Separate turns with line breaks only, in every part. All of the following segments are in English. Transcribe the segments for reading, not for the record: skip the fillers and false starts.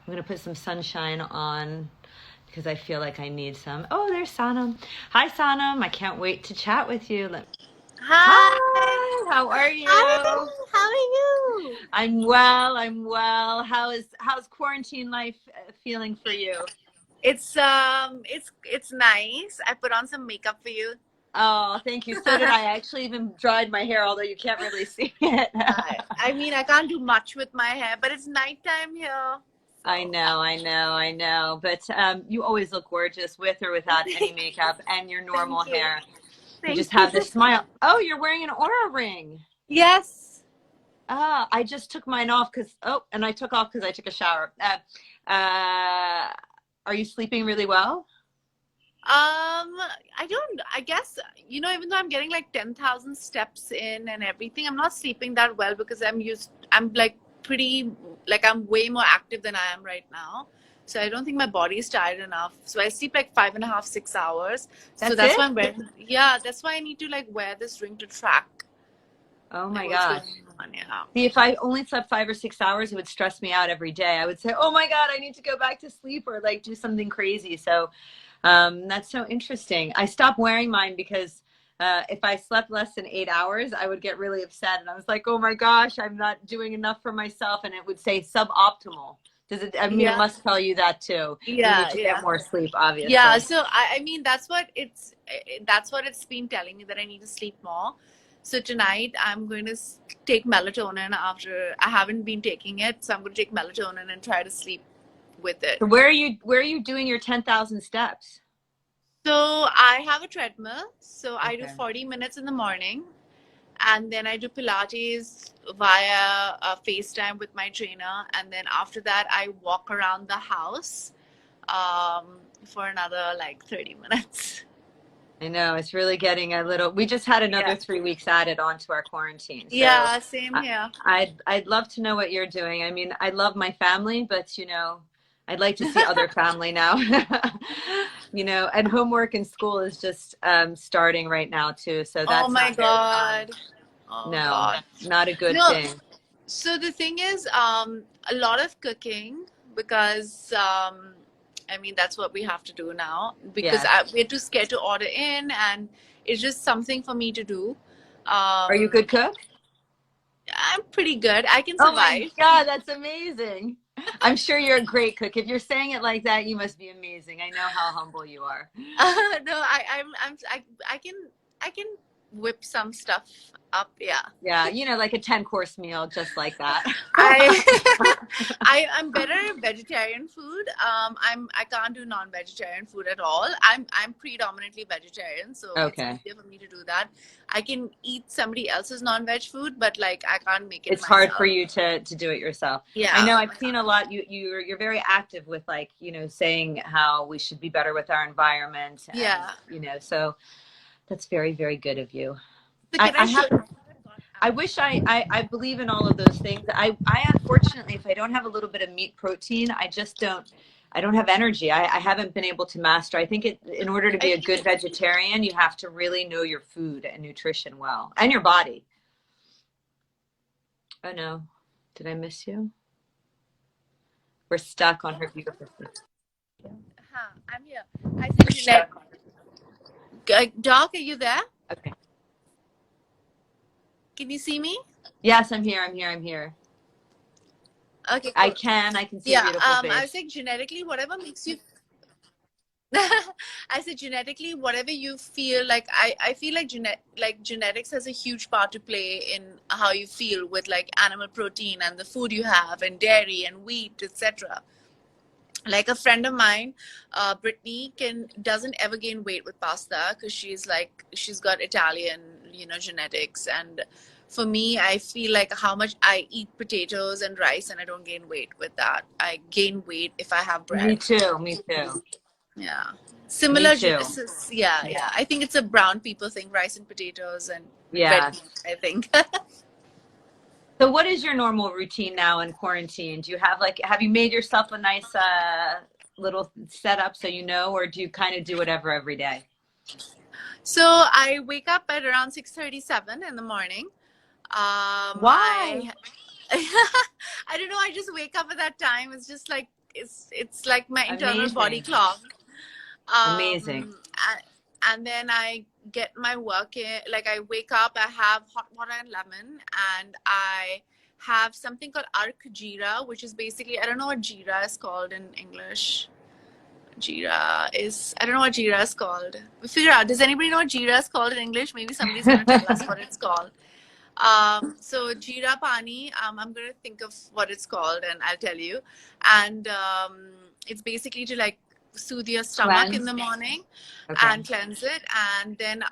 I'm gonna put some sunshine on because I feel like I need some. Oh, there's Sonam. Hi, Sonam. I can't wait to chat with you.
Hi,
Hi, how are
hi,
you?
how are you?
I'm well. I'm well. How's quarantine life feeling for you?
It's nice. I put on some makeup for you.
Oh, thank you. So did I. I actually even dried my hair, although you can't really see it.
I mean, I can't do much with my hair, but it's nighttime here.
I
So,
know, I know, I know. But you always look gorgeous with or without any makeup and your normal
thank you.
hair. You
Thank
just
you.
have this smile. Oh, you're wearing an aura ring.
Yes.
Ah, I just took mine off because, oh, and I took off because I took a shower. Are you sleeping really well?
I don't, I guess, even though I'm getting like 10,000 steps in and everything, I'm not sleeping that well because I'm like I'm way more active than I am right now. So I don't think my body is tired enough. So I sleep like 5.5, 6 hours. So
That's
that's
it?
why yeah, that's why I need to like wear this ring to track
Oh
like
my
what's
gosh.
going on. Yeah.
See, if I only slept 5 or 6 hours, it would stress me out every day. I would say, "Oh my God, I need to go back to sleep or like do something crazy." So, that's so interesting. I stopped wearing mine because if I slept less than 8 hours, I would get really upset, and I was like, "Oh my gosh, I'm not doing enough for myself," and it would say suboptimal. Does it? I mean, it
Yeah.
must tell you that too. You need
Yeah.
to get
Yeah.
more sleep,
Yeah.
obviously.
So I mean, that's what it's been telling me that I need to sleep more. So tonight I'm going to take melatonin after I haven't been taking it. So I'm going to take melatonin and try to sleep with it.
So where are you doing your 10,000 steps?
So I have a treadmill. So I do
Okay.
40 minutes in the morning, and then I do Pilates via FaceTime with my trainer. And then after that, I walk around the house for another like 30 minutes.
I know it's really getting a little. We just had
Yeah.
another 3 weeks added onto our quarantine, so
Yeah, same
I,
here.
I'd love to know what you're doing. I mean, I love my family, but I'd like to see other family now. And homework and school is just starting right now too, so
Oh
that's
my
not very fun.
God. Oh
No,
God.
not a good
No,
thing.
so the thing is, a lot of cooking because I mean that's what we have to do now because
Yes.
we're too scared to order in, and it's just something for me to do.
Are you a
Um,
good cook?
I'm pretty good. I can
Oh my
survive.
God, that's amazing. I'm sure you're a great cook. If you're saying it like that, you must be amazing. I know how humble you are.
No, I can whip some stuff up. Yeah.
Yeah, like a 10-course meal, just like that.
I I'm better at vegetarian food. I can't do non-vegetarian food at all. I'm predominantly vegetarian, so it's
Okay.
easier for me to do that. I can eat somebody else's non-veg food, but like I can't make it
It's hard for
myself.
you to do it yourself. I
Yeah.
know I've seen a lot. You're very active with like, saying how we should be better with our environment and,
Yeah.
so that's very, very good of you.
So
I,
can I
I
show
have
you?
I wish I believe in all of those things. I unfortunately, if I don't have a little bit of meat protein, I don't have energy. I haven't been able to master. I think in order to be
I
a
think
good vegetarian, you have to really know your food and nutrition well and your body. Oh no, did I miss you? We're stuck on her beautiful face.
I'm here. I said Jeanette. Doc, are you there?
Okay.
Can you see me?
Yes, I'm here. I'm here. I'm here.
Okay,
I
cool.
can. I can see your
Yeah.
beautiful
I was
face.
like genetically, whatever makes you I said genetically, whatever you feel like, I feel like genetics has a huge part to play in how you feel with like animal protein and the food you have and dairy and wheat, etc. Like a friend of mine, Brittany, can doesn't ever gain weight with pasta because she's got Italian, genetics. And for me, I feel like how much I eat potatoes and rice and I don't gain weight with that. I gain weight if I have
Me
bread.
too. Me too.
Yeah.
Me
Similar
too.
genesis. Yeah,
Yeah.
yeah. I think it's a brown people thing, rice and potatoes and red
Yes.
meat, I think.
So what is your normal routine now in quarantine? Do you have you made yourself a nice little setup so or do you kind of do whatever every day?
So I wake up at around 6:37 in the morning.
Why?
I I don't know, I just wake up at that time. It's just like it's like my internal body
Amazing.
clock.
Amazing.
And then I get my work in. Like I wake up, I have hot water and lemon, and I have something called ark jeera, which is basically, I don't know what jeera is called in English. Jeera is, I don't know what jeera is called. We figure out. Does anybody know what jeera is called in English? Maybe somebody's going to tell us what it's called. So jeera pani, I'm going to think of what it's called and I'll tell you. And it's basically to like soothe your stomach in the morning and cleanse it. And then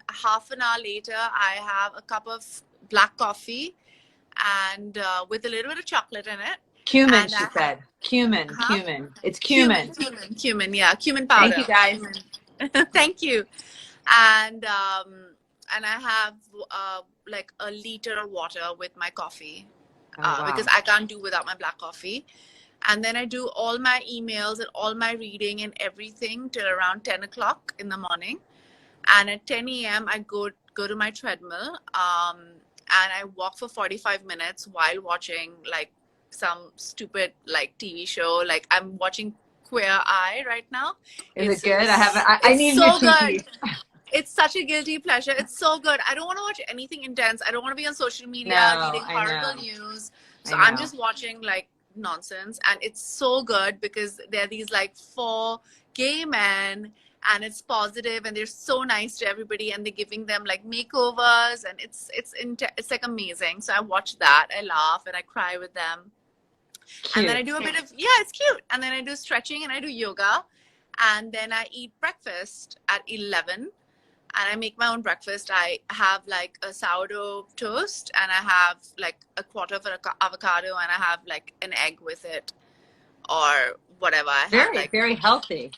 half an hour later, I have a cup of black coffee and with a little bit of chocolate in it.
Cumin, she said. Cumin. It's cumin.
Cumin, yeah. Cumin powder.
Thank you, guys.
Thank you. And I have like a liter of water with my coffee because I can't do without my black coffee. And then I do all my emails and all my reading and everything till around 10 o'clock in the morning. And at 10 a.m. I go to my treadmill and I walk for 45 minutes while watching like some stupid like TV show. Like I'm watching Queer Eye right now.
Is it good? I need so good.
It's such a guilty pleasure. It's so good. I don't want to watch anything intense. I don't want to be on social media reading horrible news. So I'm just watching like nonsense, and it's so good because there are these like 4 gay men, and it's positive, and they're so nice to everybody, and they're giving them like makeovers, and it's like amazing. So I watch that. I laugh and I cry with them. Cute. And then I do a bit of, it's cute. And then I do stretching and I do yoga. And then I eat breakfast at 11. And I make my own breakfast. I have like a sourdough toast and I have like a quarter of an avocado and I have like an egg with it or whatever.
Very healthy.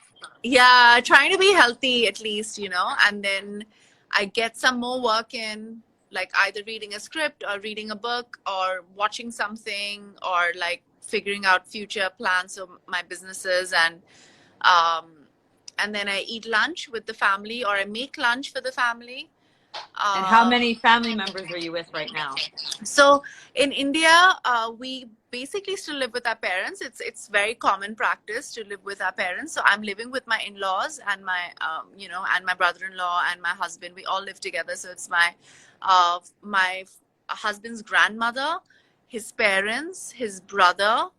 Yeah, trying to be healthy at least, you know. And then I get some more work in, like either reading a script or reading a book or watching something or like figuring out future plans of my businesses. And then I eat lunch with the family or I make lunch for the family.
And how many family members are you with right now?
So in India, we basically still live with our parents. It's very common practice to live with our parents. So I'm living with my in-laws and my, and my brother-in-law and my husband. We all live together. So it's my husband's grandmother, his parents, his brother,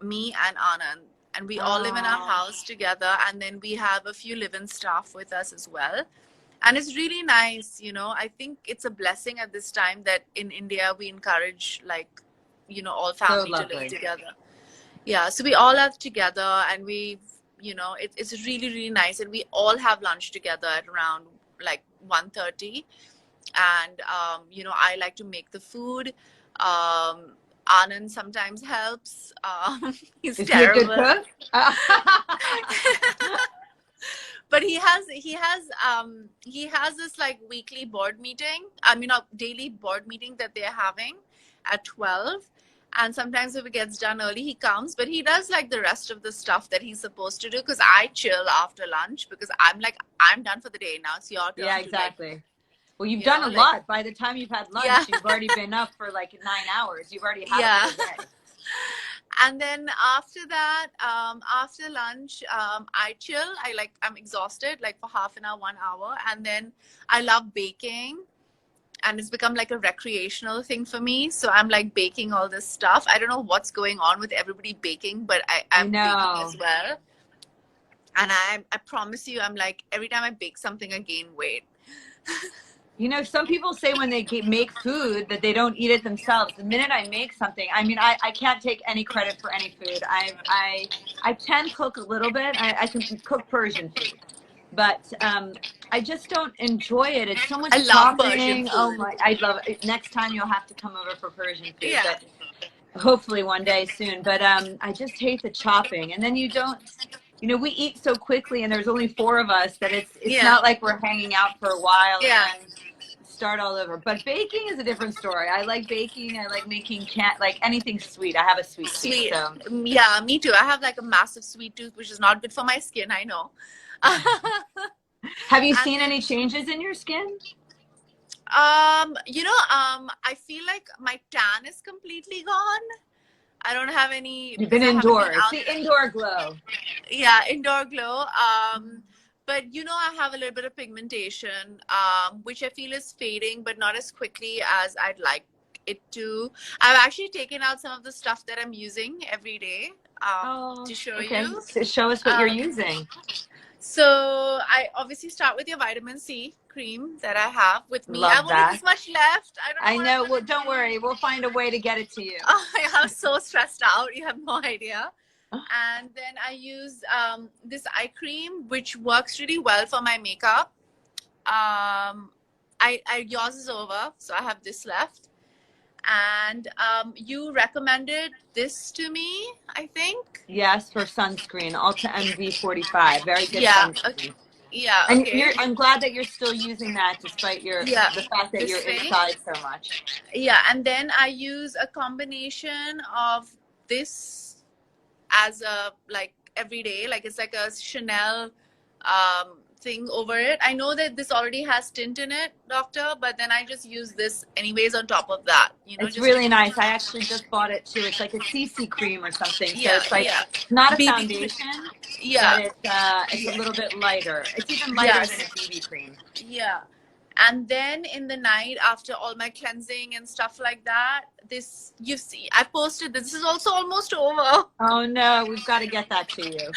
me and Anand. And we all live in our house together. And then we have a few live-in staff with us as well. And it's really nice, you know. I think it's a blessing at this time that in India we encourage, like, you know, all family to live together. Yeah, so we all are together and we, you know, it's really, really nice. And we all have lunch together at around like 1:30. And, you know, I like to make the food. Anand sometimes helps. He's terrible.
He a good cook?
But he has this like weekly board meeting. I mean, a daily board meeting that they're having at 12. And sometimes if it gets done early, he comes. But he does like the rest of the stuff that he's supposed to do because I chill after lunch because I'm like, I'm done for the day now. It's your turn.
Yeah, exactly. Well, you've done a lot. By the time you've had lunch, you've already been up for like 9 hours. You've already had a day.
And then after that, after lunch, I chill. I'm exhausted like for half an hour, 1 hour. And then I love baking. And it's become like a recreational thing for me. So I'm like baking all this stuff. I don't know what's going on with everybody baking, but I'm baking as well. And I promise you, I'm like, every time I bake something, I gain weight.
You know, some people say when they make food that they don't eat it themselves. The minute I make something, I mean, I can't take any credit for any food. I can cook a little bit. I can cook Persian food, but I just don't enjoy it. It's so much chopping.
I love Persian food.
Oh my, I love it. Next time you'll have to come over for Persian food. Yeah. But hopefully one day soon. But I just hate the chopping. And then you don't. You know, we eat so quickly, and there's only 4 of us that it's not like we're hanging out for a while and then start all over. But baking is a different story. I like baking. I like making like anything sweet. I have a sweet tooth. So.
Yeah, me too. I have like a massive sweet tooth, which is not good for my skin. I know.
Have you seen any changes in your skin?
You know, I feel like my tan is completely gone. I don't have any
You've
because
been
I haven't been
indoor. It's
out.
the indoor glow.
Yeah, indoor glow. But you know, I have a little bit of pigmentation, which I feel is fading, but not as quickly as I'd like it to. I've actually taken out some of the stuff that I'm using every day,
Oh,
to show
okay.
you.
So show us what you're
Um,
using.
so I obviously start with your vitamin C cream that I have with me.
Love
I've only
that.
this much left. I don't know
I
what I'm
know. Well,
gonna
don't
do.
worry. We'll find a way to get it to you.
Oh, I'm so stressed out. You have no idea. And then I use this eye cream, which works really well for my makeup. Yours is over, so I have this left. And you recommended this to me, I think.
Yes, for sunscreen, Ulta MV45. Very good
Yeah. Okay.
sunscreen.
Yeah.
And
Okay.
I'm glad that you're still using that despite
Yeah.
the fact that
This
you're
thing.
inside so much.
Yeah. And then I use a combination of this as a like every day, like it's like a Chanel thing over it. I know that this already has tint in it, doctor, but then I just use this anyways on top of that, you know,
It's
just to
really nice. I actually just bought it too. It's like a CC cream or something. So
yeah,
it's like
yeah,
not a
BB cream.
foundation, but
Yeah,
it's a
yeah,
little bit lighter. It's even lighter than
yes,
a BB cream.
yeah. And then in the night after all my cleansing and stuff like that, this you see, I posted this. This is also almost over.
Oh no, we've got to get that to you.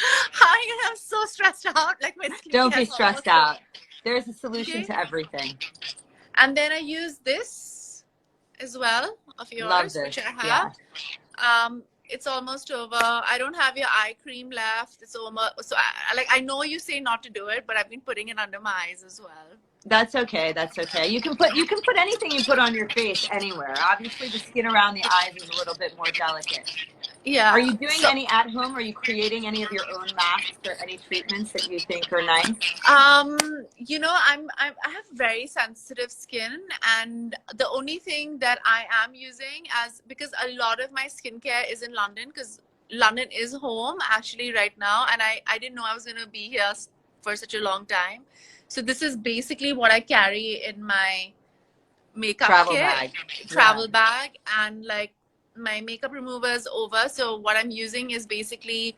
I'm so stressed out. Like my
Don't
skincare
be
is almost
stressed
over.
out. There's a solution
Okay.
to everything.
And then I use this as well of
Love
yours, which
this.
I have.
Yeah.
It's almost over. I don't have your eye cream left. It's almost so I know you say not to do it, but I've been putting it under my eyes as well.
That's okay. That's okay. You can put anything you put on your face anywhere. Obviously, the skin around the eyes is a little bit more delicate. Are
Yeah.
you doing
So
any at home? Are you creating any of your own masks or any treatments that you think are nice?
you know, I have very sensitive skin, and the only thing that I am using as because a lot of my skincare is in London because London is home actually right now, and I didn't know I was gonna be here for such a long time. So this is basically what I carry in my makeup
Travel
kit,
bag. Yeah.
travel bag, and like my makeup remover is over. So what I'm using is basically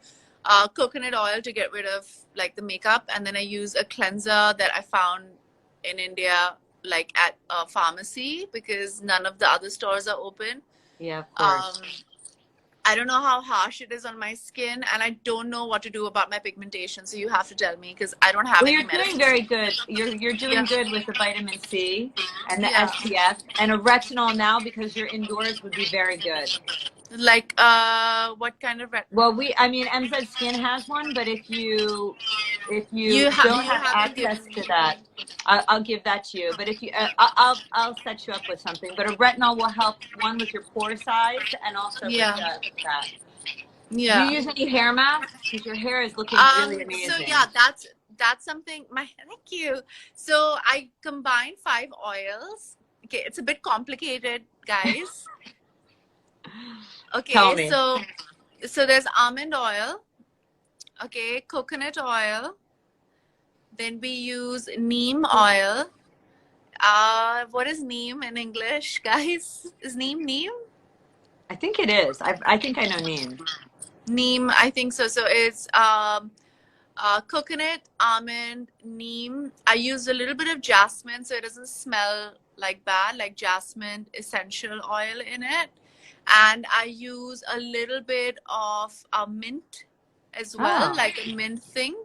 coconut oil to get rid of like the makeup, and then I use a cleanser that I found in India, like at a pharmacy because none of the other stores are open.
Yeah, of
Um,
course.
I don't know how harsh it is on my skin, and I don't know what to do about my pigmentation. So you have to tell me because I don't have
Well,
any
you're doing
medicine.
very good. You're
Yeah,
doing good with the vitamin C and the
yeah.
SPF, and a retinol now because you're indoors would be very good.
Like what kind of
Well, I mean, MZ Skin has one, but if you
you
don't have
haven't
access
given
to
me.
that, I'll give that to you. But if you, I'll set you up with something. But a retinol will help one with your pore size and also with
Yeah,
that. Do you
yeah.
use any hair masks? Because your hair is looking really
So
amazing.
yeah, that's something. My thank you. So I combine 5 oils. Okay, it's a bit complicated, guys.
Tell
Okay,
me.
so there's almond oil. Okay, coconut oil. Then we use neem oil. What is neem in English, guys? Is neem?
I think it is. I think I know neem.
Neem, I think so. So it's coconut, almond, neem. I use a little bit of jasmine so it doesn't smell like bad, like jasmine essential oil in it. And I use a little bit of mint as well,
Oh,
like a mint thing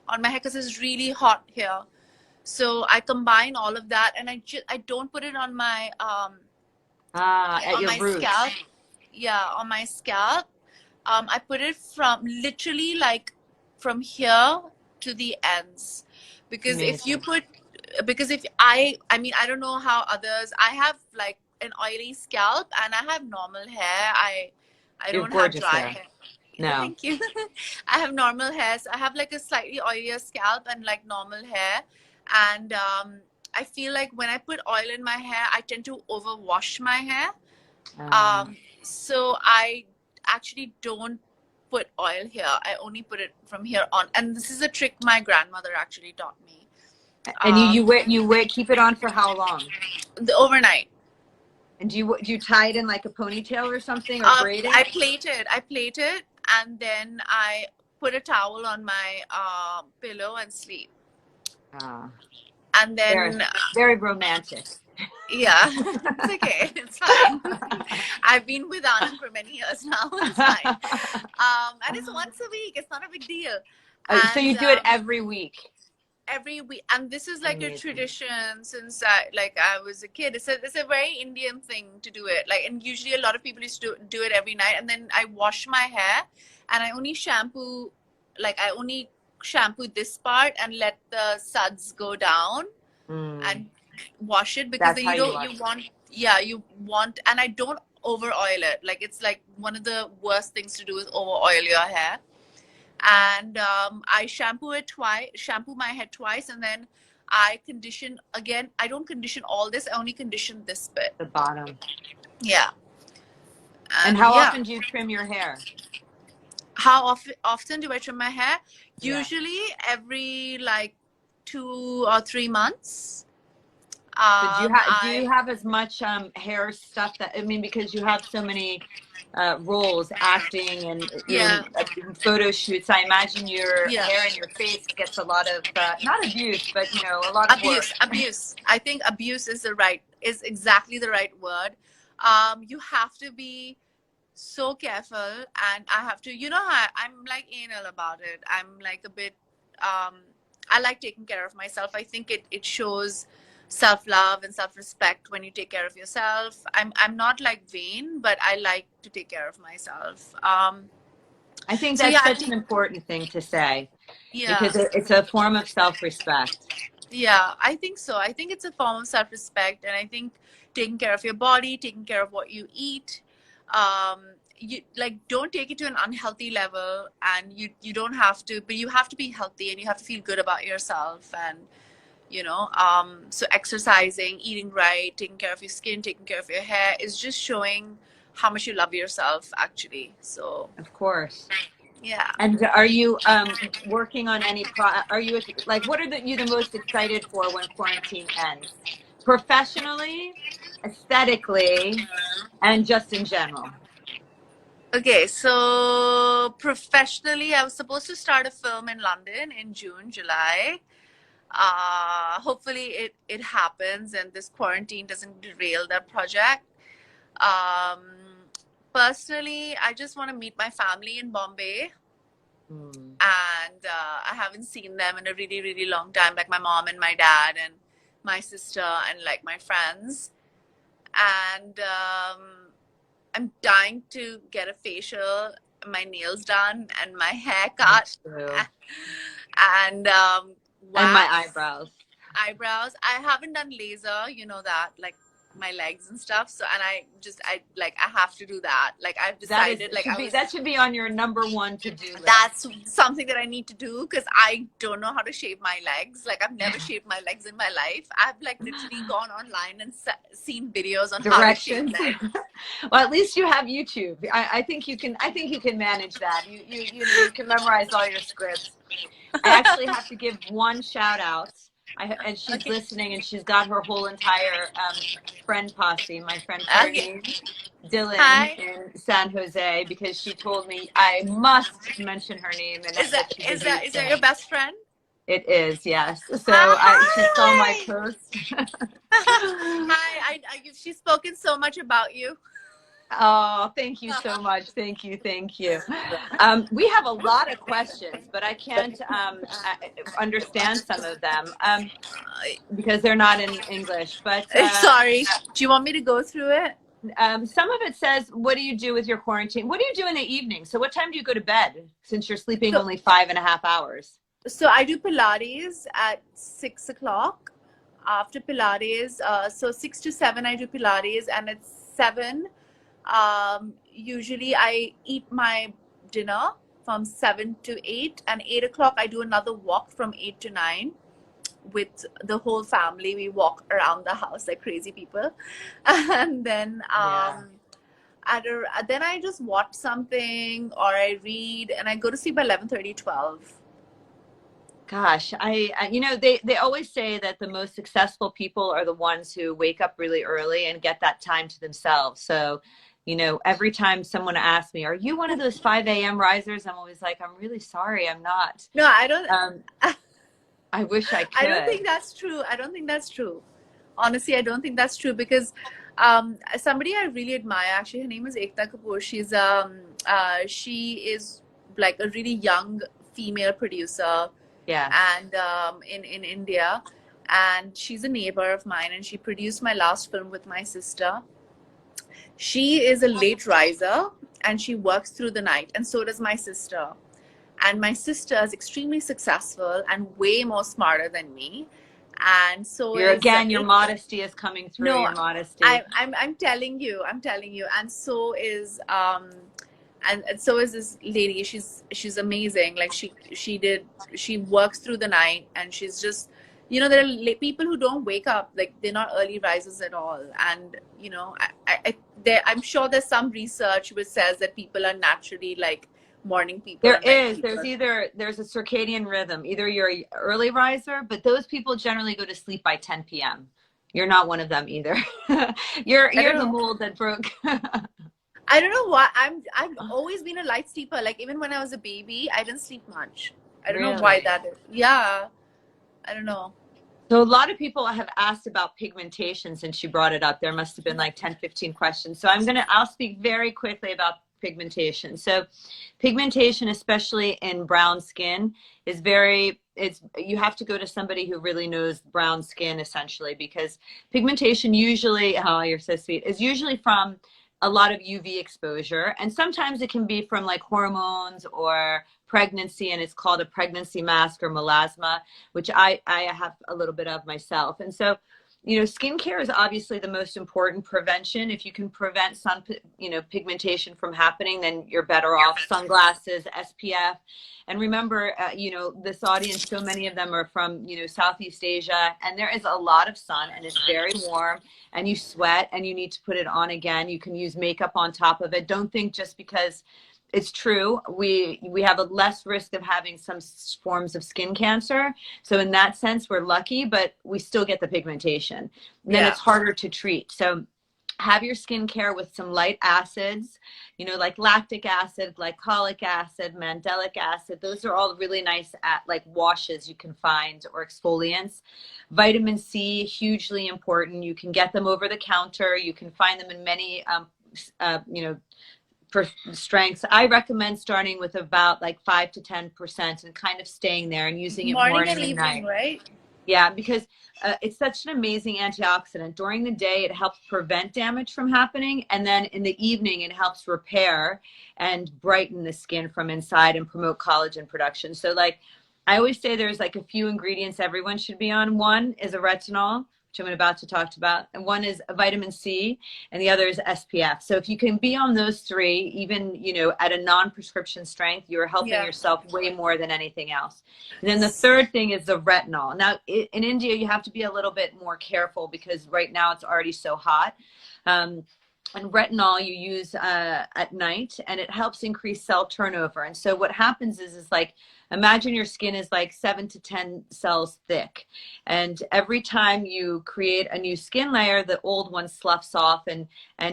on my hair because it's really hot here. So I combine all of that, and I don't put it
at
on
your
my
roots.
scalp. Yeah, on my scalp. I put it from literally like from here to the ends, because
Amazing.
if I mean I don't know how others. I have like an oily scalp and I have normal hair. I
You have
don't have
gorgeous
dry
hair.
hair.
No.
Thank you. I have normal hair. So I have like a slightly oilier scalp and like normal hair, and I feel like when I put oil in my hair, I tend to overwash my hair. So I actually don't put oil here. I only put it from here on. And this is a trick my grandmother actually taught me.
And you keep it on for how long?
The overnight.
And do you tie it in like a ponytail or something, or braid it?
I plait it, and then I put a towel on my pillow and sleep.
Ah,
And
very,
then
very romantic.
yeah, it's okay. It's fine. I've been with Anand for many years now. It's fine. And it's once a week. It's not a big deal.
So
And
you do it every week?
every week, and this is like a
Amazing.
tradition since I was a kid. It's a very Indian thing to do it. Like, and usually a lot of people used to do it every night. And then I wash my hair, and I only shampoo, like I only shampoo this part and let the suds go down
Mm,
and wash it, because
that's
then
how
you
you
don't
wash
you
it.
want yeah you want, and I don't over oil it. Like, it's like one of the worst things to do is over oil your hair. And I shampoo my head twice, and then I condition again. I don't condition all this, I only condition this bit.
The bottom.
Yeah.
And
And
how
yeah.
often do you trim your hair?
How often do I trim my hair?
Yeah.
Usually every like 2 or 3 months.
So do you
I
have as much hair stuff that, I mean, because you have so many roles, acting and
Yeah,
photo shoots, I imagine your
yeah.
hair and your face gets a lot of not abuse, but a lot of work.
Abuse. I think abuse is exactly the right word. You have to be so careful, and I have to, I'm like anal about it. I'm like a bit, um I like taking care of myself. I think it shows self-love and self-respect when you take care of yourself. I'm not like vain, but I like to take care of myself.
I think
So yeah,
that's
I
such an
think,
important thing to say,
yeah.
because it's a form of self-respect.
Yeah, I think so. I think it's a form of self-respect, and I think taking care of your body, taking care of what you eat, you like don't take it to an unhealthy level, and you don't have to, but you have to be healthy and you have to feel good about yourself, and so exercising, eating right, taking care of your skin, taking care of your hair is just showing how much you love yourself, actually. So
Of course.
yeah.
And are you working on any are you like, what are you the most excited for when quarantine ends? Professionally, aesthetically, and just in general.
Okay, so professionally, I was supposed to start a film in London in June, July. Hopefully it happens and this quarantine doesn't derail that project. Um, Personally, I just want to meet my family in Bombay,
Hmm.
and I haven't seen them in a really, really long time, like my mom and my dad and my sister and like my friends. And I'm dying to get a facial, my nails done, and my hair
Me
cut,
too.
and
And my
wax,
eyebrows.
eyebrows. I haven't done laser, that, like my legs and stuff. So, and I have to do that. Like, I've decided, like,
That should be on your #1 to-do list.
that's something that I need to do, because I don't know how to shave my legs. Like, I've never shaved my legs in my life. I've like literally gone online and seen videos on how to shave
Directions.
legs.
Well, at least you have YouTube. I think you can. I think you can manage that. You can memorize all your scripts. I actually have to give one shout out. And she's
Okay.
listening, and she's got her whole entire friend posse. My friend
Okay.
Parneen Dylan
Hi.
in San Jose, because she told me I must mention her name and
Is that
that she's a
is that
huge
is that your
fan.
best friend?
It is, yes. So she saw my
Hi.
post.
Hi. She's spoken so much about you.
Oh, thank you so much. Thank you. Thank you. We have a lot of questions, but I can't understand some of them because they're not in English. But
Sorry. Do you want me to go through it?
some of it says, what do you do with your quarantine? What do you do in the evening? So what time do you go to bed, since you're sleeping
So,
only 5.5 hours?
so I do Pilates at 6 o'clock. After Pilates, so 6 to 7 I do Pilates, and at 7, usually I eat my dinner from 7 to 8, and 8 o'clock I do another walk from 8 to 9 with the whole family. We walk around the house like crazy people, and then
Yeah.
then I just watch something or I read, and I go to sleep by 11:30, 12.
Gosh, you know, they always say that the most successful people are the ones who wake up really early and get that time to themselves. So, you know, every time someone asks me, "Are you one of those 5 a.m. risers?" I'm always like, "I'm really sorry, I'm not."
No, I don't.
Um, I wish I
I don't
could.
think that's true. I don't think that's true. Honestly, I don't think that's true because somebody I really admire, actually, her name is Ekta Kapoor. She is like a really young female producer,
Yeah,
and in India, and she's a neighbor of mine, and she produced my last film with my sister. She is a late riser, and she works through the night, and so does my sister. And my sister is extremely successful and way more smarter than me, and so
you're
is
again, your modesty is coming through.
no,
Your modesty.
I'm telling you, and so is and so is this lady. She's amazing. Like she works through the night, and she's just, you know, there are people who don't wake up, like they're not early risers at all. And you know, I'm sure there's some research which says that people are naturally like morning people
There
and night
is.
people.
There's a circadian rhythm. Either you're an early riser, but those people generally go to sleep by 10 p.m. You're not one of them either.
I don't
You're the
know.
mold that broke.
I don't know why. I've always been a light sleeper. Like even when I was a baby, I didn't sleep much. I don't know why
Really?
that is. Yeah, I don't know.
So a lot of people have asked about pigmentation since you brought it up. There must have been like 10, 15 questions. So I'll speak very quickly about pigmentation. So pigmentation, especially in brown skin, is you have to go to somebody who really knows brown skin essentially, because pigmentation usually, oh, you're so sweet, is usually from a lot of UV exposure. And sometimes it can be from like hormones or pregnancy, and it's called a pregnancy mask or melasma, which I have a little bit of myself. And so, you know, skincare is obviously the most important prevention. If you can prevent pigmentation from happening, then you're better off. Sunglasses, SPF. And remember, you know, this audience, so many of them are from, you know, Southeast Asia, and there is a lot of sun and it's very warm and you sweat and you need to put it on again. You can use makeup on top of it. Don't think just because it's true, we have a less risk of having some forms of skin cancer. So in that sense, we're lucky, but we still get the pigmentation. And then
Yeah,
it's harder to treat. So have your skincare with some light acids, you know, like lactic acid, glycolic acid, mandelic acid. Those are all really nice like washes you can find, or exfoliants. Vitamin C, hugely important. You can get them over the counter. You can find them in many, you know, for strengths. I recommend starting with about like 5 to 10% and kind of staying there and using it
morning and
morning and
evening,
night.
right?
Yeah, because it's such an amazing antioxidant. During the day, it helps prevent damage from happening. And then in the evening, it helps repair and brighten the skin from inside and promote collagen production. So like, I always say there's like a few ingredients everyone should be on. One is a retinol, which I'm about to talk about. And one is a vitamin C, and the other is SPF. So if you can be on those three, even, you know, at a non-prescription strength, you're helping
Yeah.
yourself way more than anything else. And then the third thing is the retinol. Now, in India, you have to be a little bit more careful because right now it's already so hot. And retinol you use at night, and it helps increase cell turnover. And so what happens is like, imagine your skin is like 7 to 10 cells thick. And every time you create a new skin layer, the old one sloughs off, and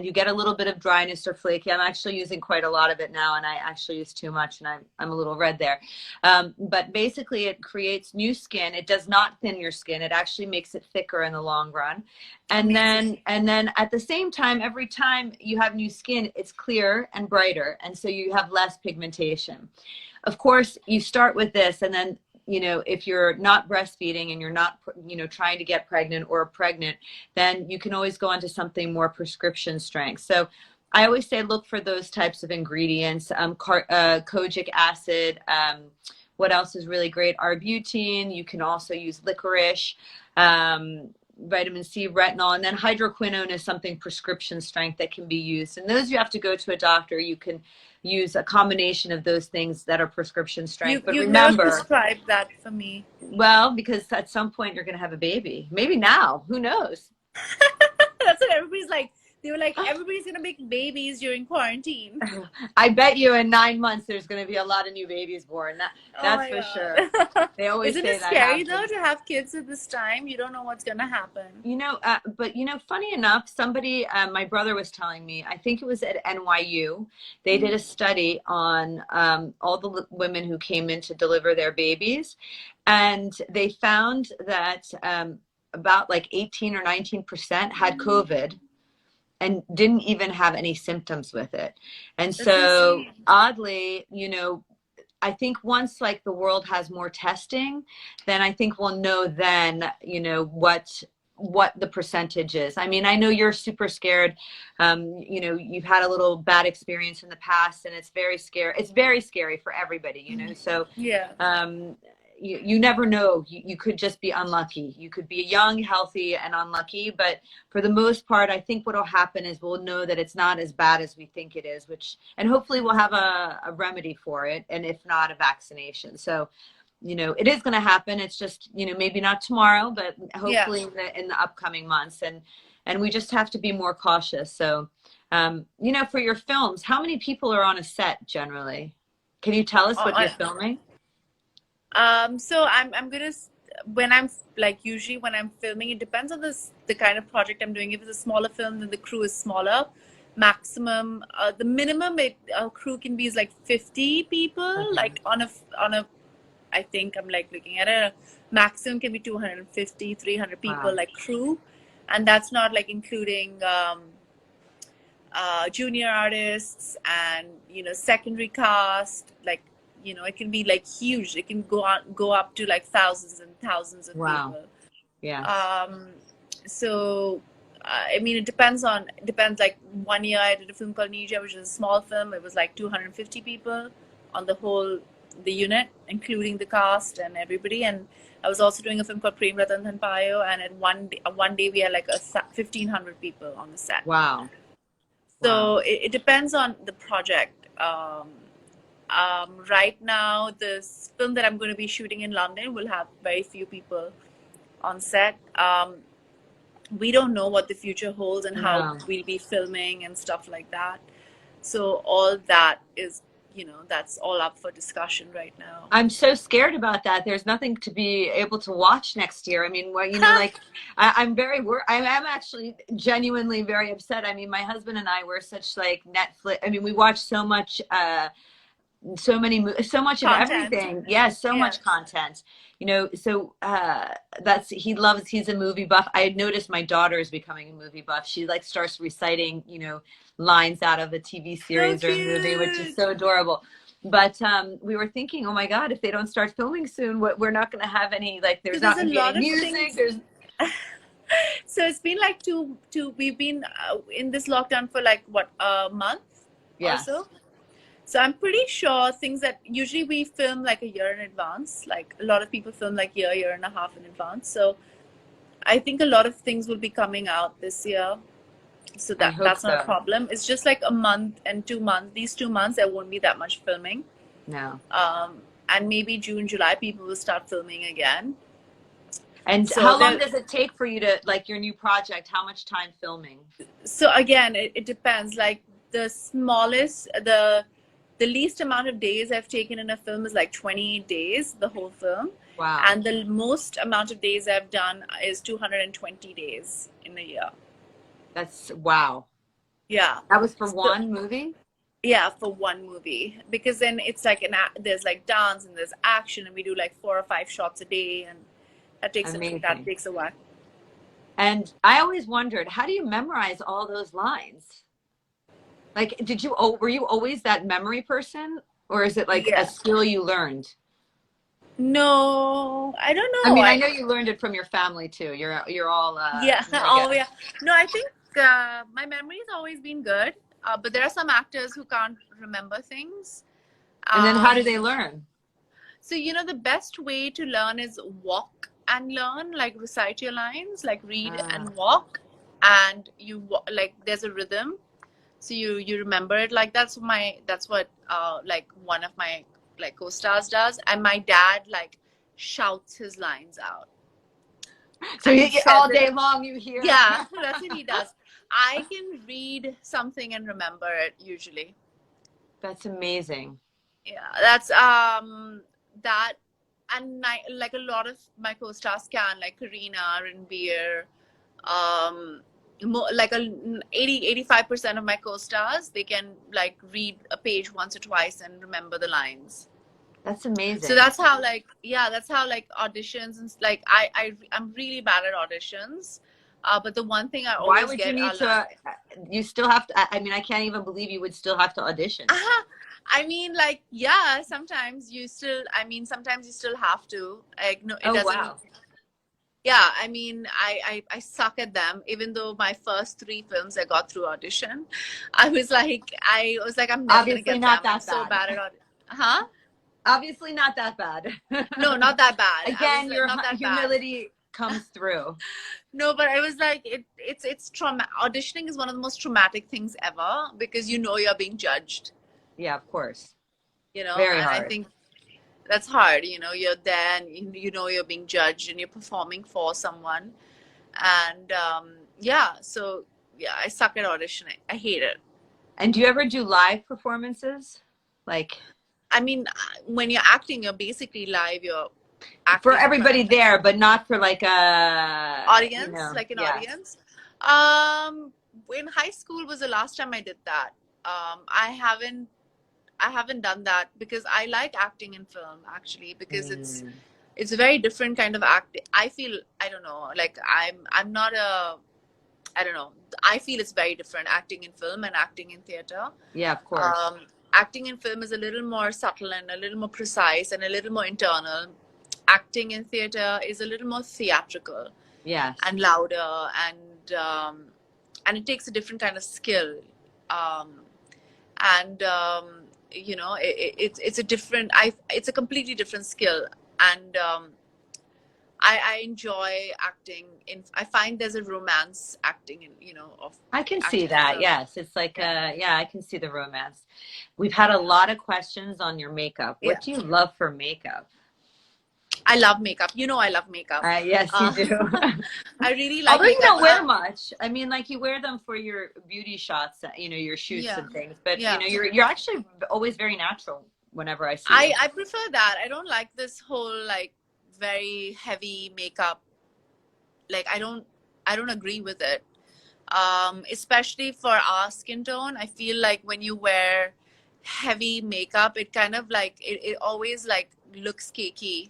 you get a little bit of dryness or flaky. I'm actually using quite a lot of it now, and I actually use too much, and I'm a little red there. But basically it creates new skin. It does not thin your skin. It actually makes it thicker in the long run.
Amazing.
And then at the same time, every time you have new skin, it's clear and brighter. And so you have less pigmentation. Of course, you start with this, and then, you know, if you're not breastfeeding and you're not, you know, trying to get pregnant or pregnant, then you can always go on to something more prescription strength. So I always say look for those types of ingredients, kojic acid. What else is really great? Arbutin. You can also use licorice. Vitamin C, retinol, and then hydroquinone is something prescription strength that can be used. And those you have to go to a doctor. You can use a combination of those things that are prescription strength. But
You've never
remember,
prescribed that for me.
well, because at some point you're going to have a baby. Maybe now. Who knows?
That's what everybody's like. They were like, everybody's gonna make babies during quarantine.
I bet you in 9 months there's going to be a lot of new babies born.
Oh
That's
my
for sure.
God.
They always
Isn't
say
it
that
scary though
happens.
to have kids at this time? You don't know what's gonna happen.
But funny enough, somebody, my brother was telling me, I think it was at NYU, they did a study on all the women who came in to deliver their babies, and they found that about like 18 or 19% had COVID and didn't even have any symptoms with it. And
That's
so
insane.
oddly, I think once like the world has more testing, then I think we'll know then, what the percentage is. I mean, I know you're super scared. You've had a little bad experience in the past, and it's very scary. It's very scary for everybody. So
Yeah.
you never know. You could just be unlucky. You could be young, healthy, and unlucky. But for the most part, I think what will happen is we'll know that it's not as bad as we think it is, and hopefully we'll have a remedy for it. And if not, a vaccination. So, it is going to happen. It's just, maybe not tomorrow, but
Yeah.
hopefully in the upcoming months. And we just have to be more cautious. So, for your films, how many people are on a set generally? Can you tell us what you're filming?
So I'm gonna when I'm like usually when I'm filming, it depends on the kind of project I'm doing. If it's a smaller film, then the crew is smaller. Maximum, the minimum crew can be is like 50 people.
Okay.
Like on a, I think I'm like looking at it. Maximum can be 250, 300 people,
Wow.
like crew, and that's not like including junior artists and secondary cast. Like it can be like huge. It can go up to like thousands and thousands of
Wow.
people.
Yeah.
So I mean, it depends. Like 1 year I did a film called Nija, which is a small film. It was like 250 people on the unit, including the cast and everybody. And I was also doing a film called Prem Ratan Dhan Payo, and at one day we had like 1,500 people on the set.
Wow.
So it depends on the project. Right now, this film that I'm going to be shooting in London will have very few people on set. We don't know what the future holds and how we'll be filming and stuff like that. So all that is, that's all up for discussion right now.
I'm so scared about that. There's nothing to be able to watch next year. I mean, like I'm I am actually genuinely very upset. I mean, my husband and I were such like Netflix. I mean, we watch so much so much of
Content.
everything. Yes, so much content. So he's a movie buff. I had noticed my daughter is becoming a movie buff. She like starts reciting, lines out of a TV series or a movie, which is so adorable. But we were thinking, oh my God, if they don't start filming soon, we're not going to have any, like, there's not going to be any music.
So it's been like we've been in this lockdown for like what, a month or so. So I'm pretty sure things that usually we film like a year in advance, like a lot of people film like year and a half in advance. So I think a lot of things will be coming out this year. So that's not a problem. It's just like a month and 2 months. These 2 months, there won't be that much filming.
No.
And maybe June, July, people will start filming again.
And so how long does it take for you to, like, your new project? How much time filming?
So again, it depends. Like the smallest, the least amount of days I've taken in a film is like 28 days, the whole film.
Wow.
And the most amount of days I've done is 220 days in a year.
That's wow.
Yeah.
That was for one movie?
Yeah, for one movie. Because then it's like there's like dance and there's action, and we do like 4 or 5 shots a day, and that takes a while.
And I always wondered, how do you memorize all those lines? Like, were you always that memory person, or is it like a skill you learned?
No, I don't know.
I mean, I know you learned it from your family too. You're all
No, I think my memory has always been good, but there are some actors who can't remember things.
And then how do they learn?
So the best way to learn is walk and learn, like recite your lines, like read and walk, and like there's a rhythm. So you remember it. Like that's what like one of my like co-stars does, and my dad like shouts his lines out.
So all day long you hear.
Yeah, that's what he does. I can read something and remember it usually.
That's amazing.
Yeah, that's that, and like a lot of my co-stars can, like Karina, Ranbir, like 85% of my co-stars, they can like read a page once or twice and remember the lines.
That's
So
amazing.
that's how like, yeah, that's how like auditions and like I'm really bad at auditions. But the one thing I
Why
always
would you
get
need
are
to? You still have to. I mean, I can't even believe you would still have to audition.
I mean, like, yeah, sometimes you still, I mean, sometimes you still have to. Like, no, it
Oh
doesn't.
wow.
Yeah, I mean, I suck at them. Even though my first 3 films I got through audition, I was like, I'm never gonna
Obviously
get
not
them. I'm
that
so
bad.
bad at audition. Huh?
Obviously not that bad.
No, not that bad. I was
Again,
like,
your
not that bad.
humility comes through.
No, but I was like, it's trauma. Auditioning is one of the most traumatic things ever because you know you're being judged.
Yeah, of course.
You know,
Very
and I
hard.
think that's hard. You know, you're there and you know you're being judged and you're performing for someone. And yeah, so yeah, I suck at auditioning. I hate it.
And do you ever do live performances? Like
I mean, when you're acting, you're basically live. You're
for
acting in front of
everybody there, but not for like a,
audience, like an
yeah.
audience. Um, in high school was the last time I did that. I haven't done that because I like acting in film actually because
Mm.
it's a very different kind of act. I feel, I don't know, like I'm not a, I don't know. I feel it's very different acting in film and acting in theater.
Yeah, of course.
Um, Acting in film is a little more subtle and a little more precise and a little more internal. Acting in theater is a little more theatrical
Yes.
and louder, and it takes a different kind of skill. Um, and you know, it's a different. It's a completely different skill, and I enjoy acting in. I find there's a romance acting in, you know, of
I can see
acting in
that.
film.
Yes. It's like
Yeah,
yeah, I can see the romance. We've had a lot of questions on your makeup.
yeah.
What do you love for makeup?
I love makeup. You know, I love makeup.
Yes, you
Uh,
do.
I really like
Although you
makeup.
don't wear much. I mean, like you wear them for your beauty shots, your shoots
Yeah,
and things. But
yeah.
you're actually always very natural whenever I see you.
I prefer that. I don't like this whole like very heavy makeup. Like I don't agree with it. Especially for our skin tone, I feel like when you wear heavy makeup, it kind of like it always like looks cakey.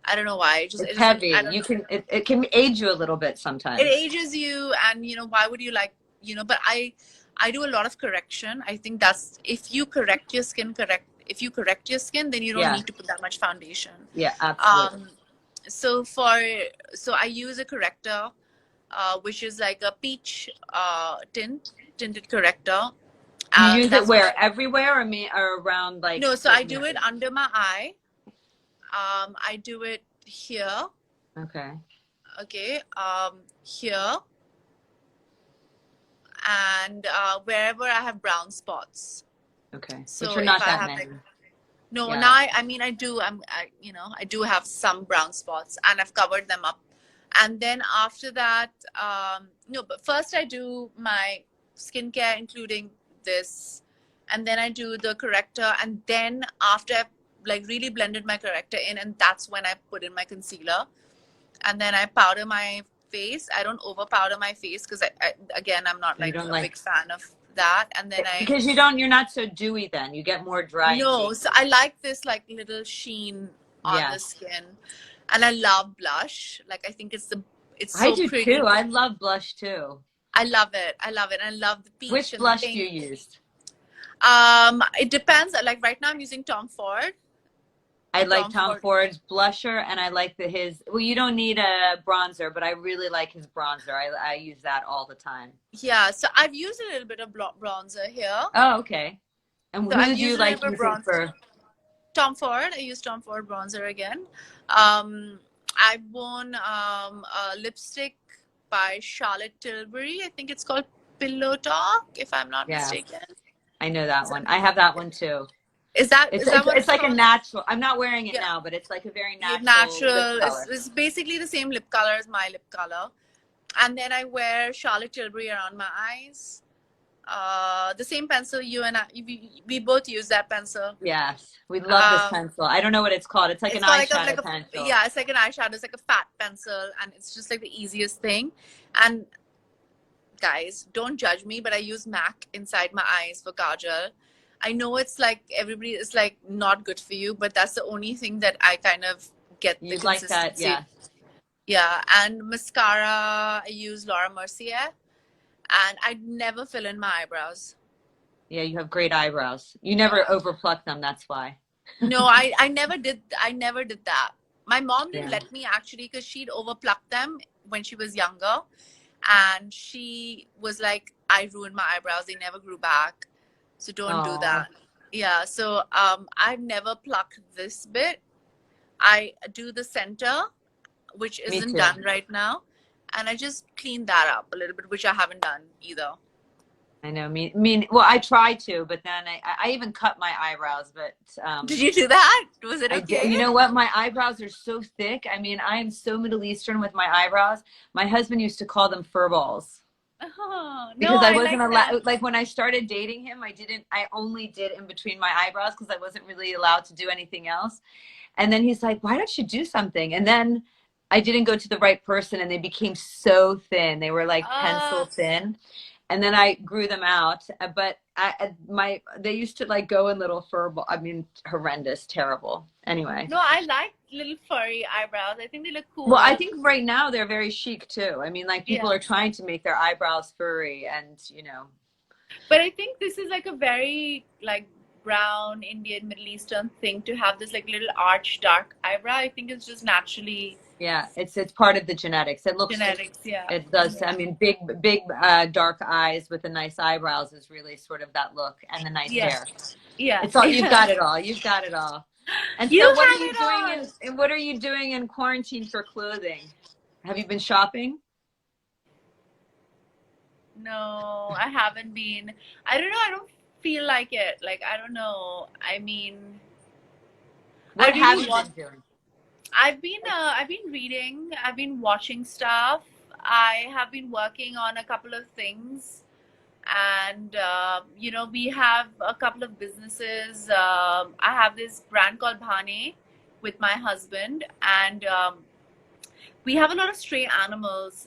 I don't know why.
It's
It doesn't. I
heavy.
don't know.
It can age you a little bit
It
sometimes.
ages you, and you know why would you like, you know? But I do a lot of correction. I think that's if you correct your skin, if you correct your skin, then you don't
Yeah.
need to put that much foundation.
Yeah, absolutely.
So I use a corrector, which is like a peach tinted corrector.
Do you use it
That's what
where everywhere or around like
no. So I
certain
do it
areas?
under my eye. I do it here.
Okay.
Okay. Here and wherever I have brown spots.
Okay. Which
So
are
if
not
I
that
have
many.
like no,
Yeah.
now I mean I do. You know, I do have some brown spots, and I've covered them up. And then after that, no, but first I do my skincare, including this, and then I do the corrector, and then after I've like really blended my corrector in, and that's when I put in my concealer, and then I powder my face. I don't over powder my face because again, I'm not
You
like
don't
a big
like
fan of that. And then
because you're not so dewy then. You get more dry and
no,
cakey.
so I like this like little sheen on the
Yes.
skin, and I love blush. Like I think it's
I
so
do
pretty.
too. I love blush too.
I love it. I love it. I love the peach
Which
and the
blush do you
pink.
use?
It depends. Like right now I'm using Tom Ford.
I like
Tom
Tom
Ford.
Ford's blusher, and I like his. Well, you don't need a bronzer, but I really like his bronzer. I use that all the time.
Yeah, so I've used a little bit of bronzer here.
Oh, okay. And
So
who
I've
do you
used a little
like
bit of
using
bronzer.
for?
Tom Ford. I use Tom Ford bronzer again. I've worn a lipstick by Charlotte Tilbury. I think it's called Pillow Talk, if I'm not
Yeah,
mistaken.
I know that one. I have that one too.
Is that what
It's
it's
like a
called?
natural. I'm not wearing it
Yeah,
now, but it's like a very
yeah,
natural lip
natural.
color.
It's basically the same lip color as my lip color. And then I wear Charlotte Tilbury around my eyes. The same pencil you and I, we both use that pencil.
Yes, we love this
Um,
pencil. I don't know what it's called. It's like an
it's called
eyeshadow pencil.
yeah, it's like an eyeshadow. It's like a fat pencil, and it's just like the easiest thing. And guys, don't judge me, but I use MAC inside my eyes for kajal. I know it's like everybody is like not good for you, but that's the only thing that I kind of get the
You like that?
consistency.
Yeah.
Yeah, and mascara, I use Laura Mercier, and I never fill in my eyebrows.
Yeah, you have great eyebrows. You never
Yeah.
overpluck them, that's why.
No, I never did that. My mom didn't
Yeah.
let me actually because she'd overpluck them when she was younger. And she was like, I ruined my eyebrows. They never grew back. So don't do
Oh,
that. Yeah. So I've never plucked this bit. I do the center, which
me
isn't
too.
done right now. And I just clean that up a little bit, which I haven't done either.
I know. Well, I try to, but then I even cut my eyebrows, but
Did you do that? Was it
I
okay?
did. You know what? My eyebrows are so thick. I mean, I am so Middle Eastern with my eyebrows. My husband used to call them fur balls.
Oh, no,
Because I
I
wasn't
like that.
allowed, like when I started dating him, I only did in between my eyebrows because I wasn't really allowed to do anything else. And then he's like, why don't you do something? And then I didn't go to the right person and they became so thin. They were like pencil thin. And then I grew them out. But they used to like go in little fur ball. I mean, horrendous, terrible. Anyway.
No, I like little furry eyebrows. I think they look cool.
Well, I think right now they're very chic too. I mean, like people
Yeah.
are trying to make their eyebrows furry and,
But I think this is like a very like brown Indian Middle Eastern thing to have this like little arch dark eyebrow. I think it's just naturally
yeah, it's part of the genetics. It looks,
genetics. Yeah.
it does.
Yeah.
I mean, big dark eyes with the nice eyebrows is really sort of that look, and the nice
Yeah.
hair.
Yeah.
It's all, you've got it all. You've got it all. And
You
so what are
have
you
it
doing
all.
and what are you doing in quarantine for clothing? Have you been shopping?
No, I haven't been. I don't know. I don't feel like it. Like I don't know. I mean, I
What have
really
you
want.
been doing?
I've been reading. I've been watching stuff. I have been working on a couple of things, and you know, we have a couple of businesses. I have this brand called Bhane with my husband, and we have a lot of stray animals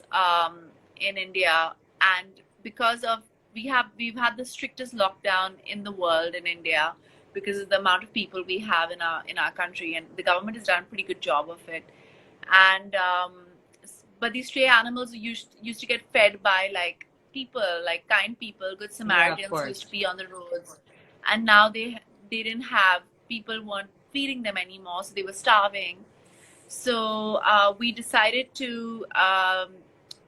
in India, and because of we've had the strictest lockdown in the world in India because of the amount of people we have in our country, and the government has done a pretty good job of it. And but these stray animals used to get fed by like people, like kind people, good
Yeah, of
Samaritans used to
course.
be on the roads, and now they didn't have people weren't feeding them anymore, so they were starving. So we decided to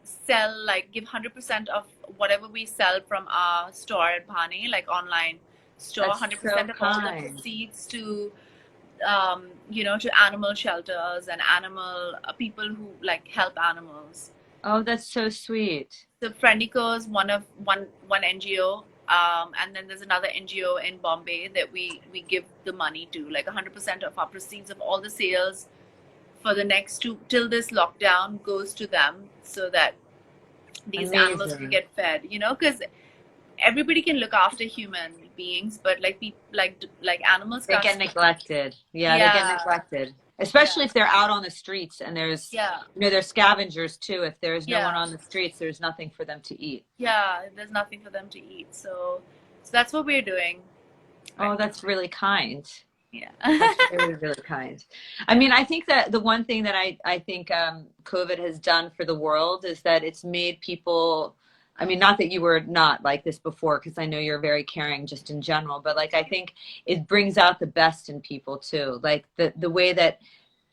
sell, like, give 100% of whatever we sell from our store at Bhane, like online store,
That's so
100% of all the
kind.
proceeds to, you know, to animal shelters and animal people who like help animals.
Oh, that's so sweet.
So Friendico is one NGO, and then there's another NGO in Bombay that we give the money to, like 100% of our proceeds of all the sales for the next two till this lockdown goes to them so that these animals can
Amazing.
get fed, you know, because everybody can look after human beings, but like people like animals
They
can't
get
speak.
neglected. Yeah, they get
Yeah,
neglected.
yeah,
Especially if they're out on the streets and
yeah,
there's scavengers too. If there's no one
yeah,
on the streets, there's nothing for them to eat.
yeah. There's nothing for them to eat, so that's what we're doing
Oh,
right now.
that's really kind.
Yeah.
That's really, really kind. I mean, I think that the one thing that I think COVID has done for the world is that it's made people, I mean, not that you were not like this before, because I know you're very caring just in general, but like I think it brings out the best in people too. Like the way that,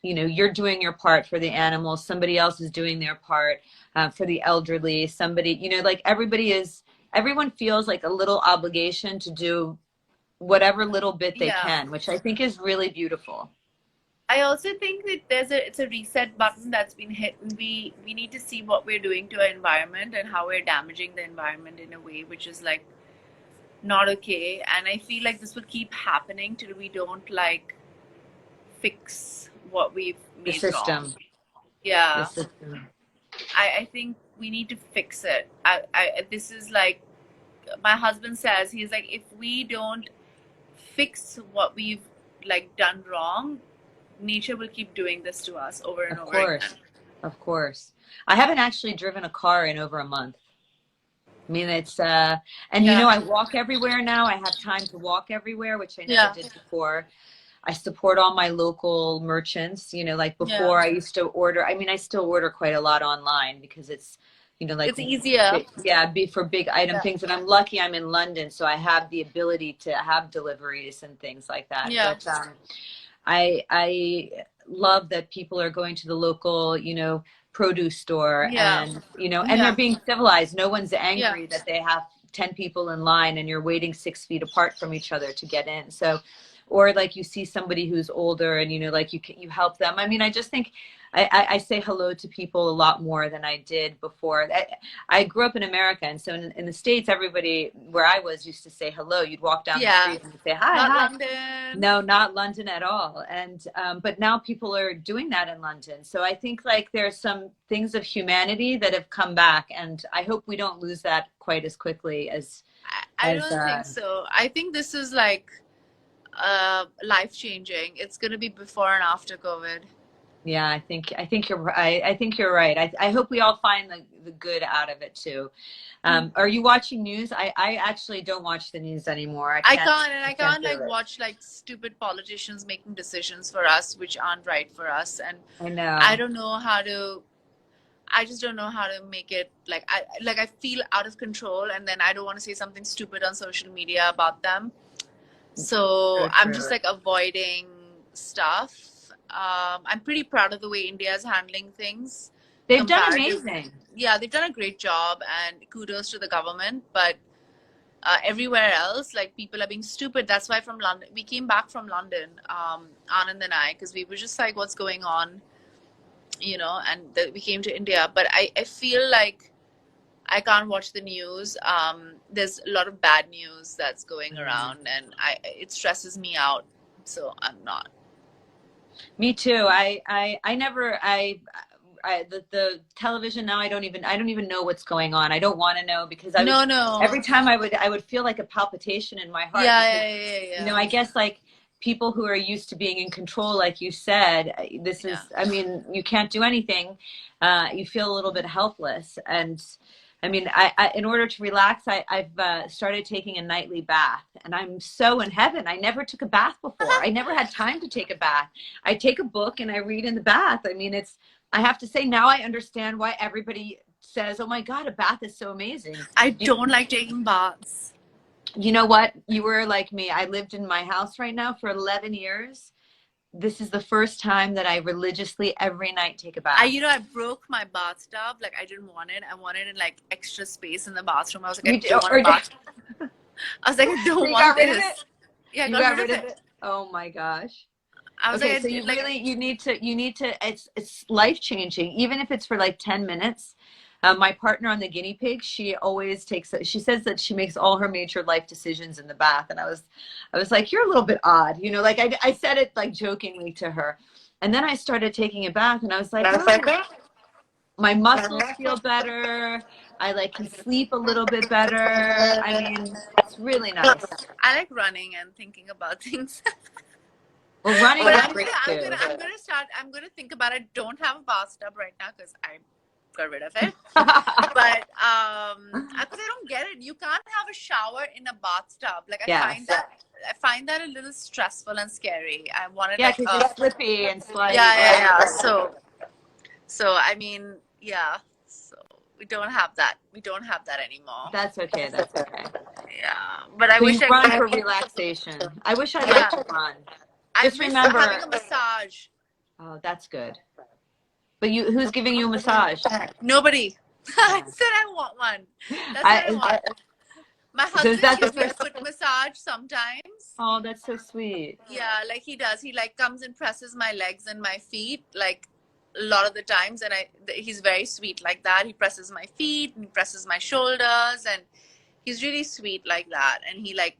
you're doing your part for the animals, somebody else is doing their part for the elderly, somebody, like everyone feels like a little obligation to do whatever little bit they
Yeah.
can, which I think is really beautiful.
I also think that it's a reset button that's been hit, and we need to see what we're doing to our environment and how we're damaging the environment in a way which is like not okay. And I feel like this will keep happening till we don't like fix what we've
The
made wrong.
system, the
Yeah.
system.
I think we need to fix it. This is like, my husband says, he's like, if we don't fix what we've like done wrong, nature will keep doing this to us over and
Of
over again.
course. Of course. I haven't actually driven a car in over a month. I mean, it's, and you know,
Yeah,
I walk everywhere now. I have time to walk everywhere, which I never
yeah,
did before. I support all my local merchants. You know, like
yeah.
before I used to order, I mean, I still order quite a lot online because it's, you know, like,
It's easier.
yeah, be for big item
Yeah,
things. And I'm lucky I'm in London, so I have the ability to have deliveries and things like that.
yeah,
But I love that people are going to the local, you know, produce store
yeah,
and, you know, and they're
yeah,
being civilized. No one's
yeah,
angry that they have 10 people in line and you're waiting 6 feet apart from each other to get in. So, or like you see somebody who's older and, you know, like you help them. I mean, I just think I say hello to people a lot more than I did before. I grew up in America. And so in the States, everybody where I was used to say hello. You'd walk down the
yeah.
street and you'd say, hi,
Not
hi.
London.
No, not London at all. And but now people are doing that in London. So I think like there's some things of humanity that have come back, and I hope we don't lose that quite as quickly
I
as
don't think so. I think this is like life changing. It's gonna be before and after COVID.
yeah, I think you're right. I think you're right. I hope we all find the good out of it too. Are you watching news? I actually don't watch the news anymore.
I
I can't
can't
do
like
it.
watch like stupid politicians making decisions for us which aren't right for us, and
I
I
know.
don't know how to. I just don't know how to make it like I feel out of control, and then I don't want to say something stupid on social media about them. So
So
I'm just
true.
like avoiding stuff. I'm pretty proud of the way India is handling things
They've done
comparative.
amazing.
Yeah, they've done a great job, and kudos to the government. But everywhere else, like people are being stupid. That's why from London, we came back from London, Anand and I, because we were just like, what's going on, you know? And we came to India. But I feel like I can't watch the news. There's a lot of bad news that's going
Mm.
around, and it stresses me out. So I'm not.
Me too. I never the television now I don't even know what's going on. I don't want to know because I would
No, no.
every time I would feel like a palpitation in my heart
Yeah,
because
yeah, yeah,
you
yeah.
know, I guess like people who are used to being in control like you said, this
Yeah.
is I mean, you can't do anything. You feel a little bit helpless and I mean, in order to relax, I've started taking a nightly bath, and I'm so in heaven. I never took a bath before. I never had time to take a bath. I take a book and I read in the bath. I mean, it's, I have to say now I understand why everybody says, oh my God, a bath is so amazing.
I don't like taking baths.
You know what? You were like me. I lived in my house right now for 11 years. This is the first time that I religiously every night take a bath.
I broke my bathtub. Like, I didn't want it. I wanted it like extra space in the bathroom. I was like, I
You
don't want a
or
bath. I was like, I don't
you
want
got rid of it?
this. Yeah, I
You
got
got
rid
rid
of
of
it.
it? Oh my gosh.
I was like,
Okay, so you really you need to it's life changing even if it's for like 10 minutes. My partner on the guinea pig, she always takes she says that she makes all her major life decisions in the bath and I was like you're a little bit odd, you know, like I said it like jokingly to her. And then I started taking a bath and I was like, oh, my muscles feel better. I like can sleep a little bit better. I mean, it's really nice.
I like running and thinking about things.
Well, running
But
is
actually,
great too.
I'm gonna think about it. Don't have a bathtub right now because I got rid of it. But because I don't get it, you can't have a shower in a bathtub. Like
Yes.
I find that a little stressful and scary. I wanted
Yeah,
like
because you're slippy and slidey.
yeah, yeah,
Yeah.
yeah. So I mean, yeah. So we don't have that. We don't have that anymore.
That's okay. That's okay.
Yeah, but I
So
wish
you
I
run for
could.
relaxation. I wish I
Yeah,
liked to run.
I
Just
miss having
remember,
a massage.
oh, that's good. But who's giving you a massage?
Nobody. I
Uh,
said I want one. That's what I want. My
so is
husband
that the
gives me a
first?
foot massage sometimes.
Oh, that's so sweet.
Yeah, like he does. He like comes and presses my legs and my feet like a lot of the times, and he's very sweet like that. He presses my feet and presses my shoulders, and he's really sweet like that. And he like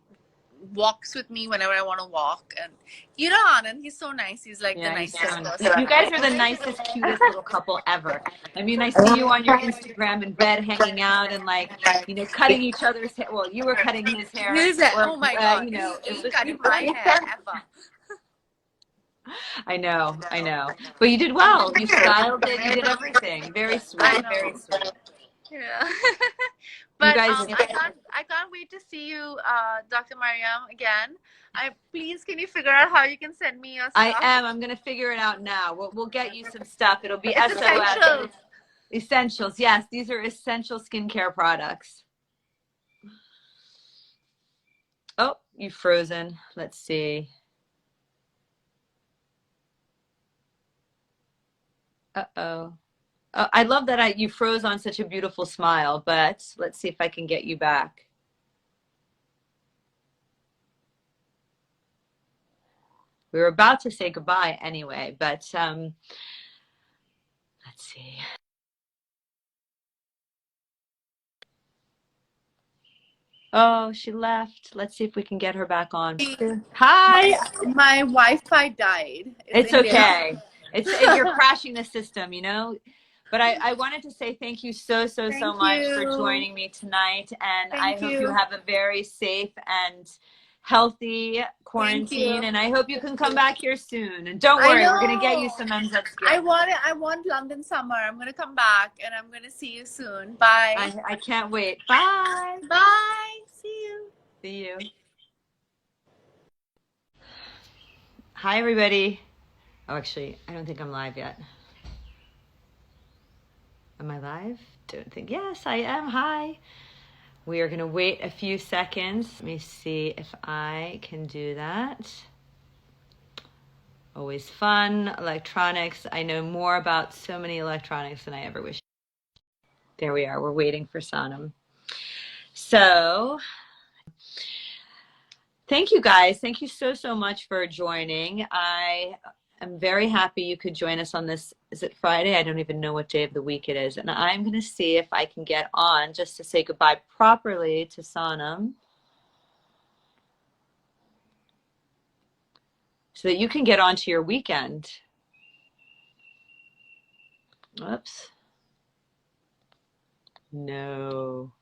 walks with me whenever I want to walk. And you know Anand, he's so nice. He's like the
Yeah, he's
nicest
so nice.
person.
You guys are the nicest, cutest little couple ever. I mean, I see you on your Instagram in bed hanging out and like, you know, cutting each other's hair. Well, you were cutting his hair. Or,
Oh my God.
you know,
He
it
ain't
was
cutting my hair ever.
I know, I know. But you did well. You styled it. You did everything. Very
I
sweet. Very
know.
sweet.
Yeah.
You
But
guys,
I can't wait to see you, Dr. Mariam, again. Please, can you figure out how you can send me your
I
stuff?
am. I'm going to figure it out now. We'll get you some stuff. It'll be
It's
SOS.
essentials.
Essentials. Yes, these are essential skincare products. Oh, you've frozen. Let's see. Uh-oh. I love that you froze on such a beautiful smile, but let's see if I can get you back. We were about to say goodbye anyway, but let's see. Oh, she left. Let's see if we can get her back on. Hi.
My Wi-Fi died.
It's
India.
okay. You're crashing the system, you know? But I wanted to say thank you so
Thank
much for
you.
joining me tonight. And I
Thank
hope you
you.
have a very safe and healthy quarantine. And I hope you can come back here soon. And don't worry, we're going to get you some MZ skin.
I want London summer. I'm going to come back and I'm going to see you soon. Bye.
I can't wait. Bye.
Bye. See you.
See you. Hi, everybody. Oh, actually, I don't think I'm live yet. Am I live? Don't think. Yes, I am. Hi. We are going to wait a few seconds. Let me see if I can do that. Always fun. Electronics. I know more about so many electronics than I ever wish. There we are. We're waiting for Sonam. So, thank you guys. Thank you so much for joining. I'm very happy you could join us on this. Is it Friday? I don't even know what day of the week it is. And I'm going to see if I can get on just to say goodbye properly to Sonam, so that you can get on to your weekend. Oops. No.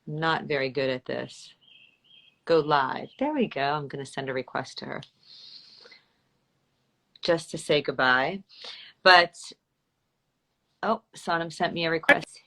I'm not very good at this. Go live. There we go. I'm going to send a request to her just to say goodbye. But, oh, Sonam sent me a request.